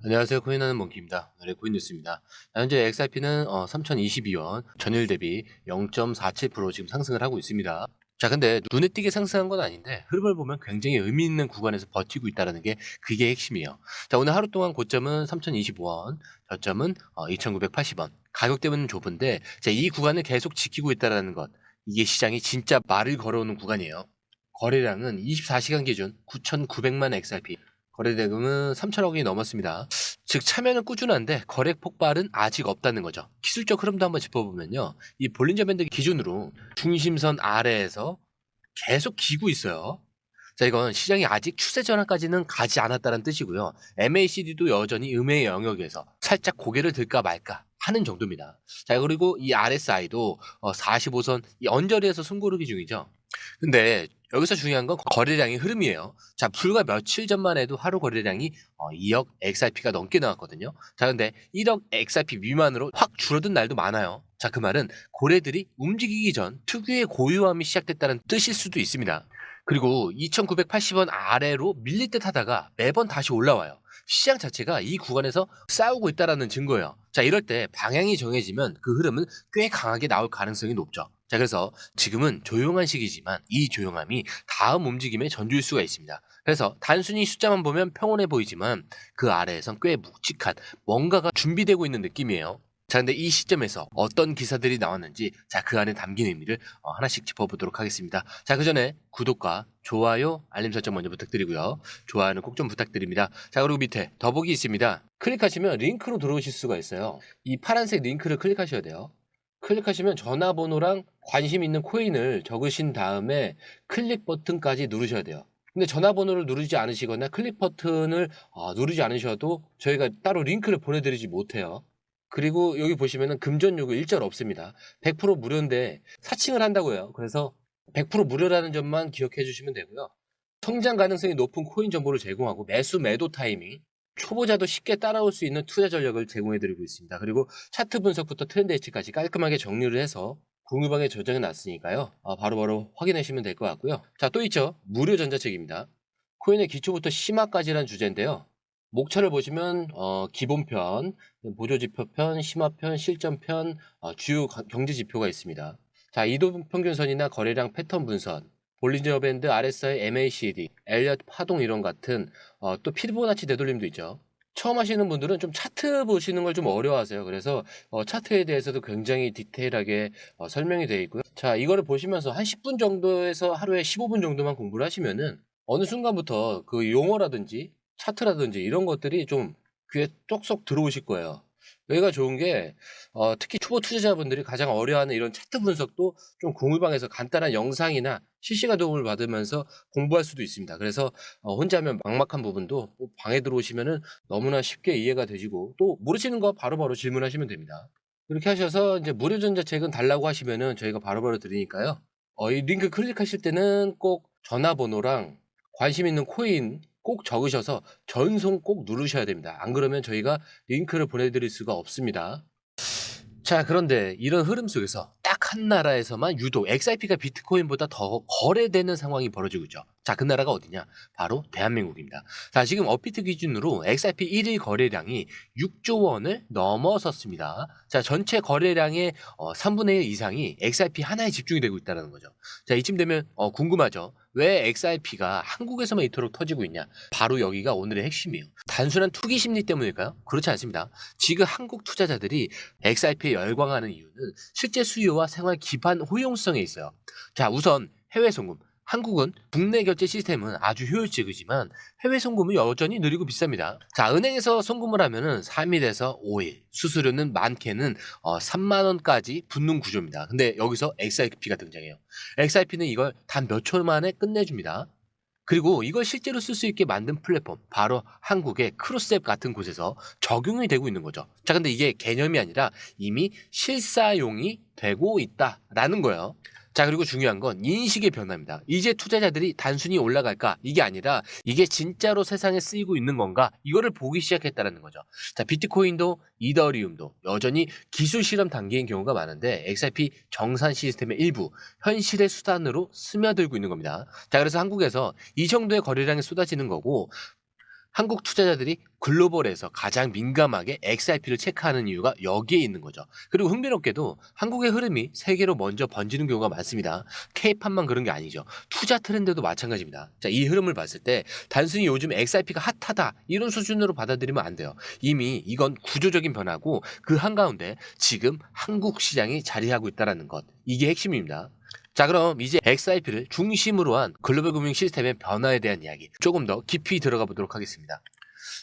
안녕하세요. 코인하는 몽키입니다. 오늘의 코인 뉴스입니다. 현재 XRP는 3022원 전일 대비 0.47% 지금 상승을 하고 있습니다. 자, 근데 눈에 띄게 상승한 건 아닌데 흐름을 보면 굉장히 의미 있는 구간에서 버티고 있다는 게 그게 핵심이에요. 자, 오늘 하루 동안 고점은 3025원, 저점은 2980원. 가격대는 좁은데 이 구간을 계속 지키고 있다는 것. 이게 시장이 진짜 말을 걸어오는 구간이에요. 거래량은 24시간 기준 9,900만 XRP. 거래 대금은 3천억이 넘었습니다. 즉 참여는 꾸준한데 거래 폭발은 아직 없다는 거죠. 기술적 흐름도 한번 짚어보면요. 이 볼린저 밴드 기준으로 중심선 아래에서 계속 기고 있어요. 자, 이건 시장이 아직 추세 전환까지는 가지 않았다는 뜻이고요. MACD도 여전히 음의 영역에서 살짝 고개를 들까 말까 하는 정도입니다. 자, 그리고 이 RSI도 45선 이 언저리에서 숨고르기 중이죠. 근데 여기서 중요한 건 거래량의 흐름이에요. 자, 불과 며칠 전만 해도 하루 거래량이 2억 XRP가 넘게 나왔거든요. 자, 근데 1억 XRP 미만으로 확 줄어든 날도 많아요. 자, 그 말은 고래들이 움직이기 전 특유의 고요함이 시작됐다는 뜻일 수도 있습니다. 그리고 2,980원 아래로 밀릴 듯 하다가 매번 다시 올라와요. 시장 자체가 이 구간에서 싸우고 있다는 증거예요. 자, 이럴 때 방향이 정해지면 그 흐름은 꽤 강하게 나올 가능성이 높죠. 자, 그래서 지금은 조용한 시기지만 이 조용함이 다음 움직임의 전주일 수가 있습니다. 그래서 단순히 숫자만 보면 평온해 보이지만 그 아래에선 꽤 묵직한 뭔가가 준비되고 있는 느낌이에요. 자, 근데 이 시점에서 어떤 기사들이 나왔는지 그 안에 담긴 의미를 하나씩 짚어보도록 하겠습니다. 자, 그 전에 구독과 좋아요, 알림 설정 먼저 부탁드리고요. 좋아요는 꼭 좀 부탁드립니다. 자, 그리고 밑에 더보기 있습니다. 클릭하시면 링크로 들어오실 수가 있어요. 이 파란색 링크를 클릭하셔야 돼요. 클릭하시면 전화번호랑 관심 있는 코인을 적으신 다음에 클릭 버튼까지 누르셔야 돼요. 근데 전화번호를 누르지 않으시거나 클릭 버튼을 누르지 않으셔도 저희가 따로 링크를 보내드리지 못해요. 그리고 여기 보시면은 금전 요구 일절 없습니다. 100% 무료인데 사칭을 한다고요. 그래서 100% 무료라는 점만 기억해 주시면 되고요. 성장 가능성이 높은 코인 정보를 제공하고 매수 매도 타이밍, 초보자도 쉽게 따라올 수 있는 투자 전략을 제공해 드리고 있습니다. 그리고 차트 분석부터 트렌드 예측까지 깔끔하게 정리를 해서 공유방에 저장해 놨으니까요. 바로바로 확인하시면 될 것 같고요. 자, 또 있죠. 무료 전자책입니다. 코인의 기초부터 심화까지란 주제인데요. 목차를 보시면 기본편, 보조지표편, 심화편, 실전편, 주요 경제 지표가 있습니다. 자, 이동평균선이나 거래량 패턴 분석, 볼린저 밴드, RSI, MACD, 엘리엇 파동 이론 같은 또 피보나치 되돌림도 있죠. 처음 하시는 분들은 좀 차트 보시는 걸 좀 어려워하세요. 그래서 차트에 대해서도 굉장히 디테일하게 설명이 되어 있고요. 자, 이거를 보시면서 한 10분 정도에서 하루에 15분 정도만 공부를 하시면은 어느 순간부터 그 용어라든지 차트라든지 이런 것들이 좀 귀에 쏙쏙 들어오실 거예요. 여기가 좋은 게 특히 초보 투자자분들이 가장 어려워하는 이런 차트 분석도 좀 공유방에서 간단한 영상이나 실시간 도움을 받으면서 공부할 수도 있습니다. 그래서 혼자 하면 막막한 부분도 방에 들어오시면은 너무나 쉽게 이해가 되시고 또 모르시는 거 바로바로 질문하시면 됩니다. 이렇게 하셔서 이제 무료 전자책은 달라고 하시면은 저희가 바로바로 드리니까요. 이 링크 클릭하실 때는 꼭 전화번호랑 관심 있는 코인 꼭 적으셔서 전송 꼭 누르셔야 됩니다. 안 그러면 저희가 링크를 보내드릴 수가 없습니다. 자, 그런데 이런 흐름 속에서 딱 한 나라에서만 유독 XRP가 비트코인보다 더 거래되는 상황이 벌어지고 있죠. 자, 그 나라가 어디냐? 바로 대한민국입니다. 자, 지금 업비트 기준으로 XRP 1일 거래량이 6조 원을 넘어섰습니다. 자, 전체 거래량의 3분의 1 이상이 XRP 하나에 집중이 되고 있다는 거죠. 자, 이쯤 되면 궁금하죠. 왜 XRP가 한국에서만 이토록 터지고 있냐? 바로 여기가 오늘의 핵심이에요. 단순한 투기 심리 때문일까요? 그렇지 않습니다. 지금 한국 투자자들이 XRP에 열광하는 이유는 실제 수요와 생활 기반 호용성에 있어요. 자, 우선 해외 송금. 한국은 국내 결제 시스템은 아주 효율적이지만 해외 송금은 여전히 느리고 비쌉니다. 자, 은행에서 송금을 하면은 3일에서 5일, 수수료는 많게는 3만 원까지 붙는 구조입니다. 근데 여기서 XRP가 등장해요. XRP는 이걸 단 몇 초 만에 끝내줍니다. 그리고 이걸 실제로 쓸 수 있게 만든 플랫폼, 바로 한국의 크로스앱 같은 곳에서 적용이 되고 있는 거죠. 자, 근데 이게 개념이 아니라 이미 실사용이 되고 있다라는 거예요. 자, 그리고 중요한 건 인식의 변화입니다. 이제 투자자들이 단순히 올라갈까? 이게 아니라 이게 진짜로 세상에 쓰이고 있는 건가? 이거를 보기 시작했다는 거죠. 자, 비트코인도 이더리움도 여전히 기술 실험 단계인 경우가 많은데 XRP 정산 시스템의 일부, 현실의 수단으로 스며들고 있는 겁니다. 자, 그래서 한국에서 이 정도의 거래량이 쏟아지는 거고 한국 투자자들이 글로벌에서 가장 민감하게 XRP를 체크하는 이유가 여기에 있는 거죠. 그리고 흥미롭게도 한국의 흐름이 세계로 먼저 번지는 경우가 많습니다. K팝만 그런 게 아니죠. 투자 트렌드도 마찬가지입니다. 자, 이 흐름을 봤을 때 단순히 요즘 XRP가 핫하다 이런 수준으로 받아들이면 안 돼요. 이미 이건 구조적인 변화고 그 한가운데 지금 한국 시장이 자리하고 있다는 것. 이게 핵심입니다. 자, 그럼 이제 XRP를 중심으로 한 글로벌 금융 시스템의 변화에 대한 이야기 조금 더 깊이 들어가 보도록 하겠습니다.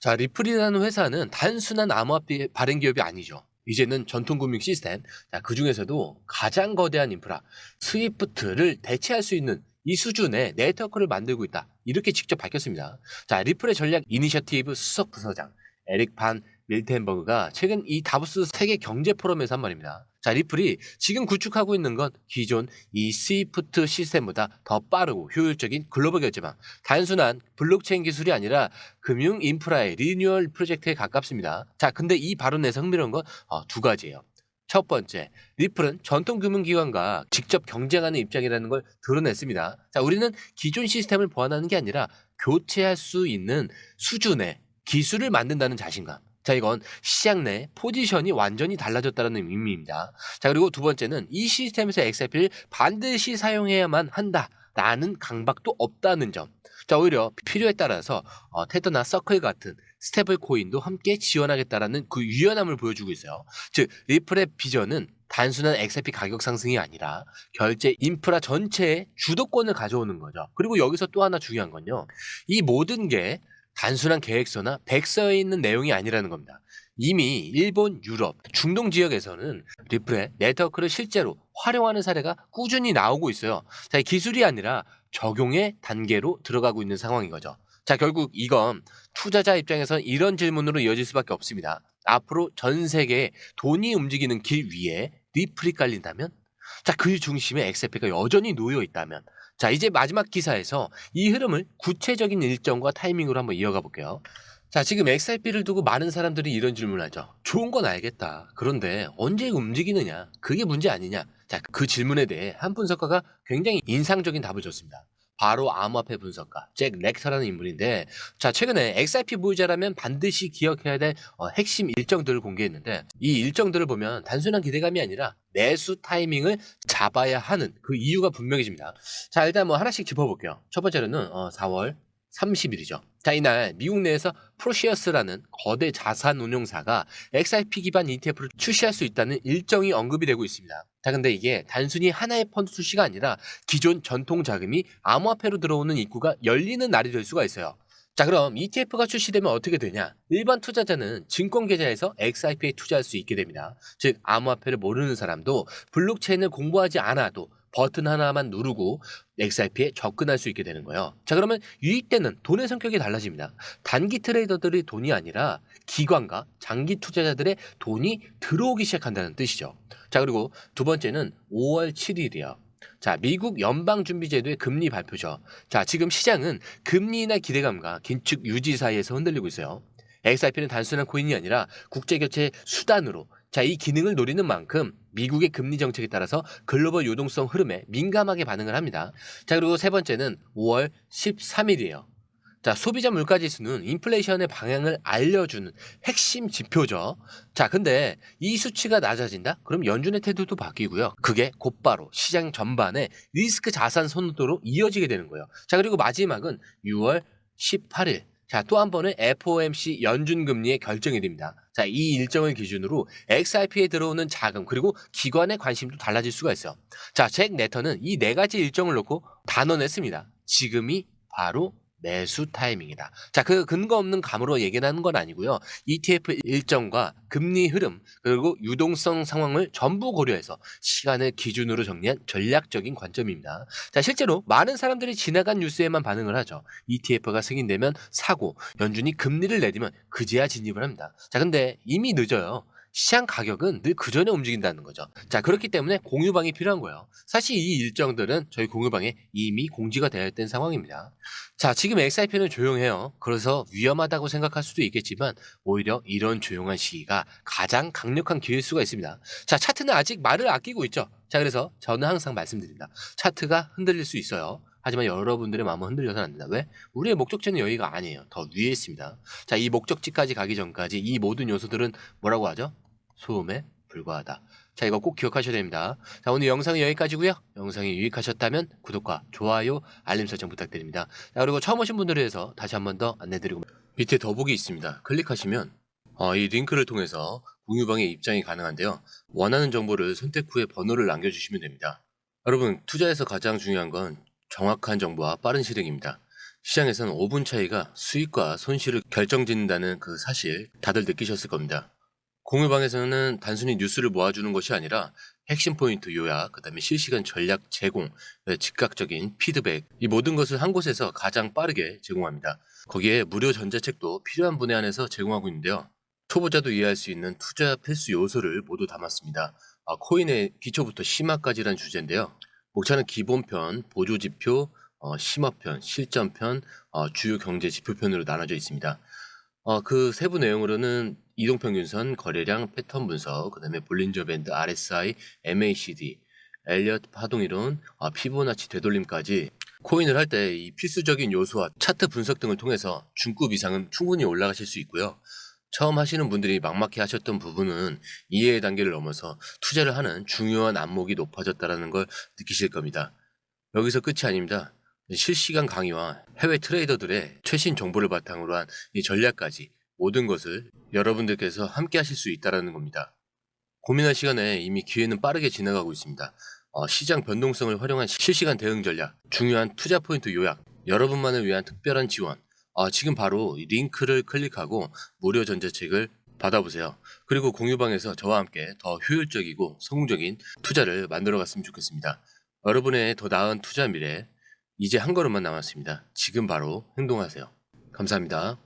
자, 리플이라는 회사는 단순한 암호화폐 발행 기업이 아니죠. 이제는 전통 금융 시스템, 자, 그 중에서도 가장 거대한 인프라, 스위프트를 대체할 수 있는 이 수준의 네트워크를 만들고 있다. 이렇게 직접 밝혔습니다. 자, 리플의 전략 이니셔티브 수석 부서장 에릭 반 밀텐버그가 최근 이 다보스 세계 경제 포럼에서 한 말입니다. 자, 리플이 지금 구축하고 있는 건 기존 이 스위프트 시스템보다 더 빠르고 효율적인 글로벌 결제망, 단순한 블록체인 기술이 아니라 금융 인프라의 리뉴얼 프로젝트에 가깝습니다. 자, 근데 이 발언에서 흥미로운 건 두 가지예요. 첫 번째, 리플은 전통 금융기관과 직접 경쟁하는 입장이라는 걸 드러냈습니다. 자, 우리는 기존 시스템을 보완하는 게 아니라 교체할 수 있는 수준의 기술을 만든다는 자신감. 자, 이건 시장 내 포지션이 완전히 달라졌다는 의미입니다. 자, 그리고 두 번째는 이 시스템에서 XRP를 반드시 사용해야만 한다라는 강박도 없다는 점. 자, 오히려 필요에 따라서 테더나 서클 같은 스테이블 코인도 함께 지원하겠다라는 그 유연함을 보여주고 있어요. 즉, 리플의 비전은 단순한 XRP 가격 상승이 아니라 결제 인프라 전체의 주도권을 가져오는 거죠. 그리고 여기서 또 하나 중요한 건요. 이 모든 게 단순한 계획서나 백서에 있는 내용이 아니라는 겁니다. 이미 일본, 유럽, 중동 지역에서는 리플의 네트워크를 실제로 활용하는 사례가 꾸준히 나오고 있어요. 자, 기술이 아니라 적용의 단계로 들어가고 있는 상황인 거죠. 자, 결국 이건 투자자 입장에선 이런 질문으로 이어질 수밖에 없습니다. 앞으로 전 세계에 돈이 움직이는 길 위에 리플이 깔린다면? 자, 그 중심에 XRP가 여전히 놓여 있다면? 자, 이제 마지막 기사에서 이 흐름을 구체적인 일정과 타이밍으로 한번 이어가 볼게요. 자, 지금 XRP를 두고 많은 사람들이 이런 질문을 하죠. 좋은 건 알겠다. 그런데 언제 움직이느냐? 그게 문제 아니냐? 자, 그 질문에 대해 한 분석가가 굉장히 인상적인 답을 줬습니다. 바로 암호화폐 분석가 잭 렉터라는 인물인데, 자, 최근에 XRP 보유자라면 반드시 기억해야 될 핵심 일정들을 공개했는데, 이 일정들을 보면 단순한 기대감이 아니라 매수 타이밍을 잡아야 하는 그 이유가 분명해집니다. 자, 일단 뭐 하나씩 짚어볼게요. 첫 번째로는 4월 30일이죠. 자, 이날 미국 내에서 프로시어스라는 거대 자산 운용사가 XRP 기반 ETF를 출시할 수 있다는 일정이 언급이 되고 있습니다. 자, 근데 이게 단순히 하나의 펀드 출시가 아니라 기존 전통 자금이 암호화폐로 들어오는 입구가 열리는 날이 될 수가 있어요. 자, 그럼 ETF가 출시되면 어떻게 되냐? 일반 투자자는 증권 계좌에서 XRP에 투자할 수 있게 됩니다. 즉, 암호화폐를 모르는 사람도 블록체인을 공부하지 않아도 버튼 하나만 누르고 XRP에 접근할 수 있게 되는 거예요. 자, 그러면 유입되는 돈의 성격이 달라집니다. 단기 트레이더들의 돈이 아니라 기관과 장기 투자자들의 돈이 들어오기 시작한다는 뜻이죠. 자, 그리고 두 번째는 5월 7일이요. 자, 미국 연방준비제도의 금리 발표죠. 자, 지금 시장은 금리나 기대감과 긴축 유지 사이에서 흔들리고 있어요. XRP는 단순한 코인이 아니라 국제결제 수단으로, 자, 이 기능을 노리는 만큼 미국의 금리 정책에 따라서 글로벌 유동성 흐름에 민감하게 반응을 합니다. 자, 그리고 세 번째는 5월 13일이에요. 자, 소비자 물가지수는 인플레이션의 방향을 알려주는 핵심 지표죠. 자, 근데 이 수치가 낮아진다? 그럼 연준의 태도도 바뀌고요. 그게 곧바로 시장 전반에 리스크 자산 선호도로 이어지게 되는 거예요. 자, 그리고 마지막은 6월 18일. 자, 또 한 번은 FOMC 연준금리의 결정일입니다. 자, 이 일정을 기준으로 XRP에 들어오는 자금 그리고 기관의 관심도 달라질 수가 있어요. 자, 잭 네터는 이 네 가지 일정을 놓고 단언했습니다. 지금이 바로 매수 타이밍이다. 자, 그 근거 없는 감으로 얘기하는 건 아니고요. ETF 일정과 금리 흐름 그리고 유동성 상황을 전부 고려해서 시간을 기준으로 정리한 전략적인 관점입니다. 자, 실제로 많은 사람들이 지나간 뉴스에만 반응을 하죠. ETF가 승인되면 사고, 연준이 금리를 내리면 그제야 진입을 합니다. 자, 근데 이미 늦어요. 시장 가격은 늘 그 전에 움직인다는 거죠. 자, 그렇기 때문에 공유방이 필요한 거예요. 사실 이 일정들은 저희 공유방에 이미 공지가 되어 있던 상황입니다. 자, 지금 XRP는 조용해요. 그래서 위험하다고 생각할 수도 있겠지만 오히려 이런 조용한 시기가 가장 강력한 기회일 수가 있습니다. 자, 차트는 아직 말을 아끼고 있죠. 자, 그래서 저는 항상 말씀드립니다. 차트가 흔들릴 수 있어요. 하지만 여러분들의 마음은 흔들려서는 안 된다. 왜? 우리의 목적지는 여기가 아니에요. 더 위에 있습니다. 자, 이 목적지까지 가기 전까지 이 모든 요소들은 뭐라고 하죠? 소음에 불과하다. 자, 이거 꼭 기억하셔야 됩니다. 자, 오늘 영상은 여기까지고요. 영상이 유익하셨다면 구독과 좋아요, 알림 설정 부탁드립니다. 자, 그리고 처음 오신 분들을 위해서 다시 한 번 더 안내드리고 밑에 더보기 있습니다. 클릭하시면 이 링크를 통해서 공유방에 입장이 가능한데요. 원하는 정보를 선택 후에 번호를 남겨주시면 됩니다. 여러분, 투자에서 가장 중요한 건 정확한 정보와 빠른 실행입니다. 시장에서는 5분 차이가 수익과 손실을 결정짓는다는 그 사실 다들 느끼셨을 겁니다. 공유방에서는 단순히 뉴스를 모아주는 것이 아니라 핵심 포인트 요약, 그 다음에 실시간 전략 제공, 즉각적인 피드백, 이 모든 것을 한 곳에서 가장 빠르게 제공합니다. 거기에 무료 전자책도 필요한 분에 한해서 제공하고 있는데요. 초보자도 이해할 수 있는 투자 필수 요소를 모두 담았습니다. 코인의 기초부터 심화까지란 주제인데요. 목차는 기본편, 보조지표, 심화편, 실전편, 주요 경제 지표편으로 나눠져 있습니다. 그 세부 내용으로는 이동평균선, 거래량, 패턴 분석, 그 다음에 볼린저 밴드, RSI, MACD, 엘리엇 파동이론, 피보나치 되돌림까지 코인을 할 때 이 필수적인 요소와 차트 분석 등을 통해서 중급 이상은 충분히 올라가실 수 있고요. 처음 하시는 분들이 막막해 하셨던 부분은 이해의 단계를 넘어서 투자를 하는 중요한 안목이 높아졌다는 걸 느끼실 겁니다. 여기서 끝이 아닙니다. 실시간 강의와 해외 트레이더들의 최신 정보를 바탕으로 한 이 전략까지 모든 것을 여러분들께서 함께 하실 수 있다는 겁니다. 고민할 시간에 이미 기회는 빠르게 지나가고 있습니다. 시장 변동성을 활용한 실시간 대응 전략, 중요한 투자 포인트 요약, 여러분만을 위한 특별한 지원. 지금 바로 이 링크를 클릭하고 무료 전자책을 받아보세요. 그리고 공유방에서 저와 함께 더 효율적이고 성공적인 투자를 만들어 갔으면 좋겠습니다. 여러분의 더 나은 투자 미래, 이제 한 걸음만 남았습니다. 지금 바로 행동하세요. 감사합니다.